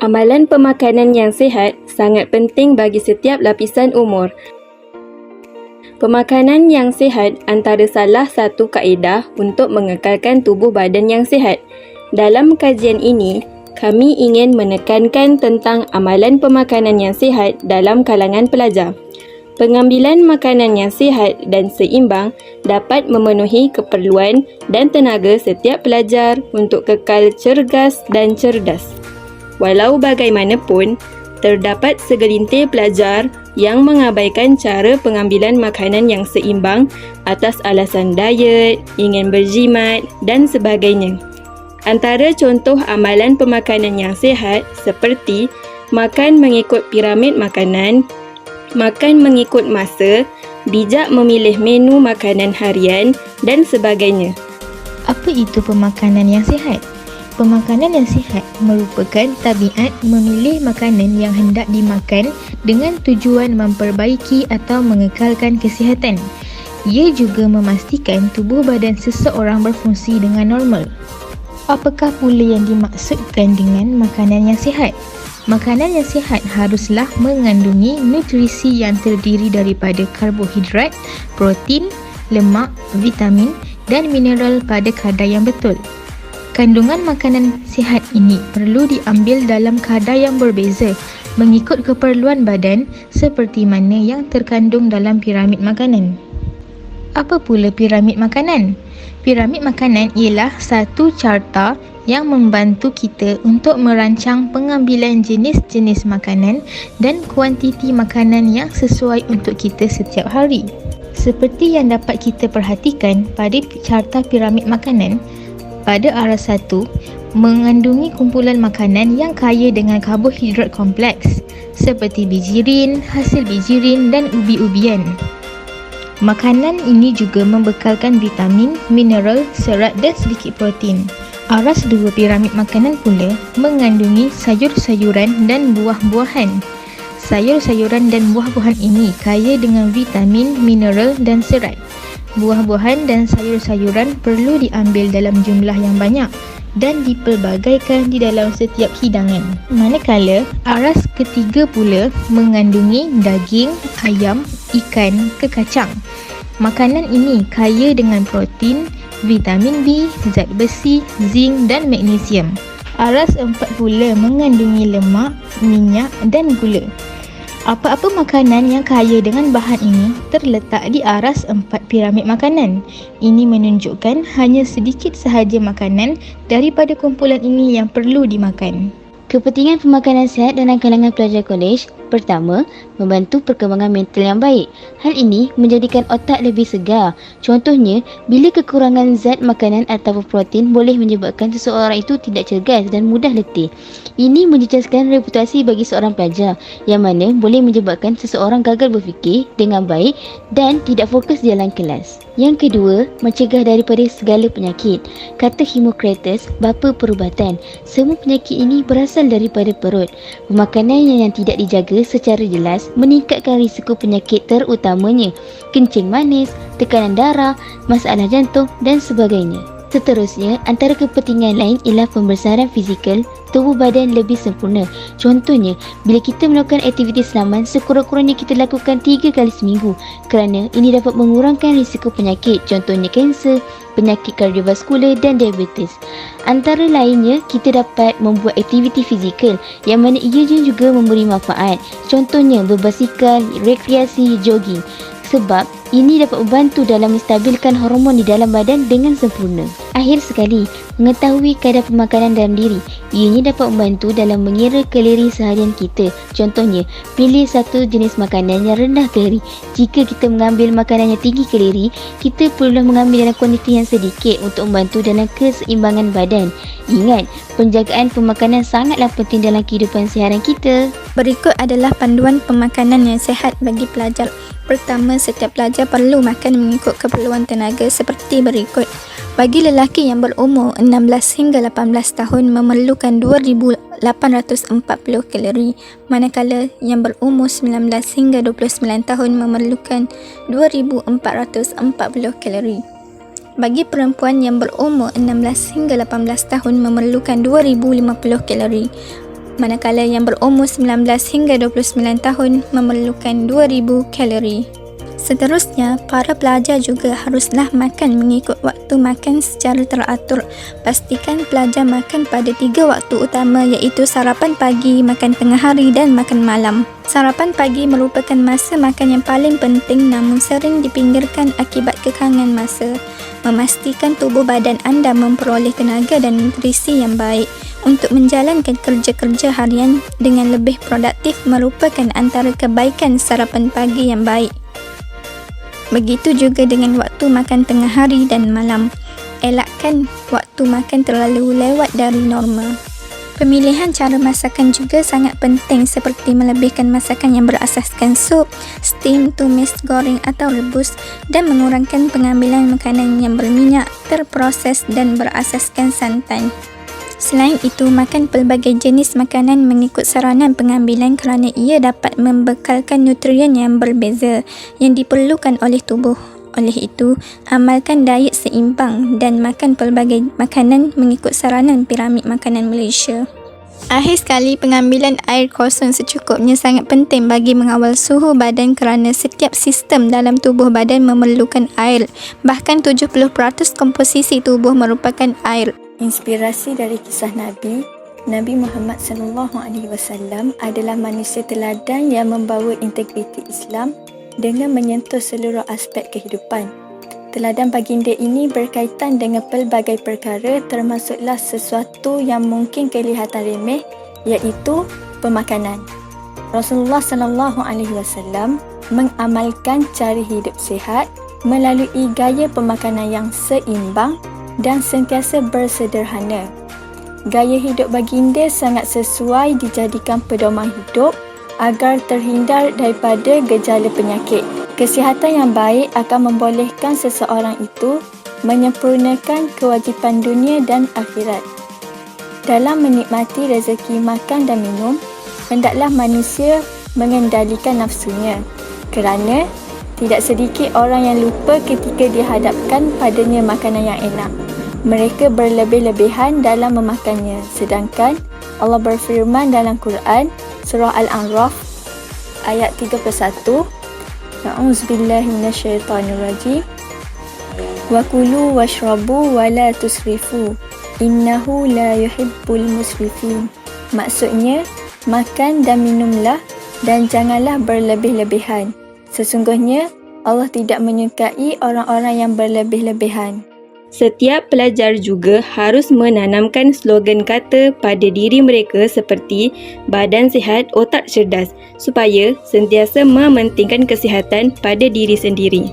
Amalan pemakanan yang sihat sangat penting bagi setiap lapisan umur. Pemakanan yang sihat antara salah satu kaedah untuk mengekalkan tubuh badan yang sihat. Dalam kajian ini, kami ingin menekankan tentang amalan pemakanan yang sihat dalam kalangan pelajar. Pengambilan makanan yang sihat dan seimbang dapat memenuhi keperluan dan tenaga setiap pelajar untuk kekal cergas dan cerdas. Walau bagaimanapun, terdapat segelintir pelajar yang mengabaikan cara pengambilan makanan yang seimbang atas alasan diet, ingin berjimat dan sebagainya. Antara contoh amalan pemakanan yang sihat seperti makan mengikut piramid makanan, makan mengikut masa, bijak memilih menu makanan harian dan sebagainya. Apa itu pemakanan yang sihat? Pemakanan yang sihat merupakan tabiat memilih makanan yang hendak dimakan dengan tujuan memperbaiki atau mengekalkan kesihatan. Ia juga memastikan tubuh badan seseorang berfungsi dengan normal. Apakah pula yang dimaksudkan dengan makanan yang sihat? Makanan yang sihat haruslah mengandungi nutrisi yang terdiri daripada karbohidrat, protein, lemak, vitamin dan mineral pada kadar yang betul. Kandungan makanan sihat ini perlu diambil dalam kadar yang berbeza mengikut keperluan badan seperti mana yang terkandung dalam piramid makanan. Apa pula piramid makanan? Piramid makanan ialah satu carta yang membantu kita untuk merancang pengambilan jenis-jenis makanan dan kuantiti makanan yang sesuai untuk kita setiap hari. Seperti yang dapat kita perhatikan pada carta piramid makanan, pada arah 1 mengandungi kumpulan makanan yang kaya dengan karbohidrat kompleks seperti bijirin, hasil bijirin dan ubi-ubian. Makanan ini juga membekalkan vitamin, mineral, serat dan sedikit protein. Aras 2 piramid makanan pula mengandungi sayur-sayuran dan buah-buahan. Sayur-sayuran dan buah-buahan ini kaya dengan vitamin, mineral dan serat. Buah-buahan dan sayur-sayuran perlu diambil dalam jumlah yang banyak dan dipelbagaikan di dalam setiap hidangan. Manakala aras ketiga pula mengandungi daging, ayam, ikan ke kacang. Makanan ini kaya dengan protein, vitamin B, zat besi, zinc dan magnesium. Aras 4 pula mengandungi lemak, minyak dan gula. Apa-apa makanan yang kaya dengan bahan ini terletak di aras 4 piramid makanan. Ini menunjukkan hanya sedikit sahaja makanan daripada kumpulan ini yang perlu dimakan. Kepentingan pemakanan sihat dalam kalangan pelajar kolej. Pertama, membantu perkembangan mental yang baik. Hal ini menjadikan otak lebih segar. Contohnya, bila kekurangan zat makanan atau protein boleh menyebabkan seseorang itu tidak cergas dan mudah letih. Ini menjejaskan reputasi bagi seorang pelajar yang mana boleh menyebabkan seseorang gagal berfikir dengan baik dan tidak fokus di dalam kelas. Yang kedua, mencegah daripada segala penyakit. Kata Hippocrates, bapa perubatan. Semua penyakit ini berasal daripada perut. Pemakanan yang tidak dijaga secara jelas meningkatkan risiko penyakit terutamanya kencing manis, tekanan darah, masalah jantung dan sebagainya. Seterusnya, antara kepentingan lain ialah pembesaran fizikal tubuh badan lebih sempurna. Contohnya, bila kita melakukan aktiviti selaman, sekurang-kurangnya kita lakukan 3 kali seminggu kerana ini dapat mengurangkan risiko penyakit, contohnya kanser, penyakit kardiovaskular dan diabetes. Antara lainnya, kita dapat membuat aktiviti fizikal yang mana ia juga memberi manfaat. Contohnya, berbasikal, rekreasi, jogging. Sebab ini dapat membantu dalam menstabilkan hormon di dalam badan dengan sempurna. Akhir sekali, mengetahui kadar pemakanan dalam diri. Ianya dapat membantu dalam mengira kalori seharian kita. Contohnya, pilih satu jenis makanan yang rendah kalori. Jika kita mengambil makanan yang tinggi kalori, kita perlulah mengambil dalam kuantiti yang sedikit untuk membantu dalam keseimbangan badan. Ingat, penjagaan pemakanan sangatlah penting dalam kehidupan seharian kita. Berikut adalah panduan pemakanan yang sihat bagi pelajar. Pertama, setiap pelajar perlu makan mengikut keperluan tenaga seperti berikut. Bagi lelaki yang berumur 16 hingga 18 tahun memerlukan 2,840 kalori, manakala yang berumur 19 hingga 29 tahun memerlukan 2,440 kalori. Bagi perempuan yang berumur 16 hingga 18 tahun memerlukan 2,050 kalori. manakala yang berumur 19 hingga 29 tahun memerlukan 2000 kalori. Seterusnya, para pelajar juga haruslah makan mengikut waktu makan secara teratur. Pastikan pelajar makan pada 3 waktu utama iaitu sarapan pagi, makan tengah hari dan makan malam. Sarapan pagi merupakan masa makan yang paling penting namun sering dipinggirkan akibat kekangan masa. Memastikan tubuh badan anda memperoleh tenaga dan nutrisi yang baik untuk menjalankan kerja-kerja harian dengan lebih produktif merupakan antara kebaikan sarapan pagi yang baik. Begitu juga dengan waktu makan tengah hari dan malam. Elakkan waktu makan terlalu lewat dari normal. Pemilihan cara masakan juga sangat penting seperti melebihkan masakan yang berasaskan sup, steam, tumis, goreng atau rebus dan mengurangkan pengambilan makanan yang berminyak, terproses dan berasaskan santan. Selain itu, makan pelbagai jenis makanan mengikut saranan pengambilan kerana ia dapat membekalkan nutrien yang berbeza yang diperlukan oleh tubuh. Oleh itu, amalkan diet seimbang dan makan pelbagai makanan mengikut saranan piramid makanan Malaysia. Akhir sekali, pengambilan air kosong secukupnya sangat penting bagi mengawal suhu badan kerana setiap sistem dalam tubuh badan memerlukan air. Bahkan 70% komposisi tubuh merupakan air. Inspirasi dari kisah Nabi Muhammad SAW adalah manusia teladan yang membawa integriti Islam dengan menyentuh seluruh aspek kehidupan. Teladan baginda ini berkaitan dengan pelbagai perkara termasuklah sesuatu yang mungkin kelihatan remeh iaitu pemakanan. Rasulullah SAW mengamalkan cara hidup sihat melalui gaya pemakanan yang seimbang dan sentiasa bersederhana. Gaya hidup baginda sangat sesuai dijadikan pedoman hidup agar terhindar daripada gejala penyakit. Kesihatan yang baik akan membolehkan seseorang itu menyempurnakan kewajipan dunia dan akhirat. Dalam menikmati rezeki makan dan minum, hendaklah manusia mengendalikan nafsunya kerana tidak sedikit orang yang lupa ketika dihadapkan padanya makanan yang enak. Mereka berlebih-lebihan dalam memakannya. Sedangkan Allah berfirman dalam Quran, Surah Al-A'raf ayat 31, A'udzubillahi minasyaitonirrajim. Wa kulu washrabu wa la tusrifu. Innahu la yuhibbul musrifin. Maksudnya, makan dan minumlah dan janganlah berlebih-lebihan. Sesungguhnya Allah tidak menyukai orang-orang yang berlebih-lebihan. Setiap pelajar juga harus menanamkan slogan kata pada diri mereka seperti badan sihat, otak cerdas supaya sentiasa mementingkan kesihatan pada diri sendiri.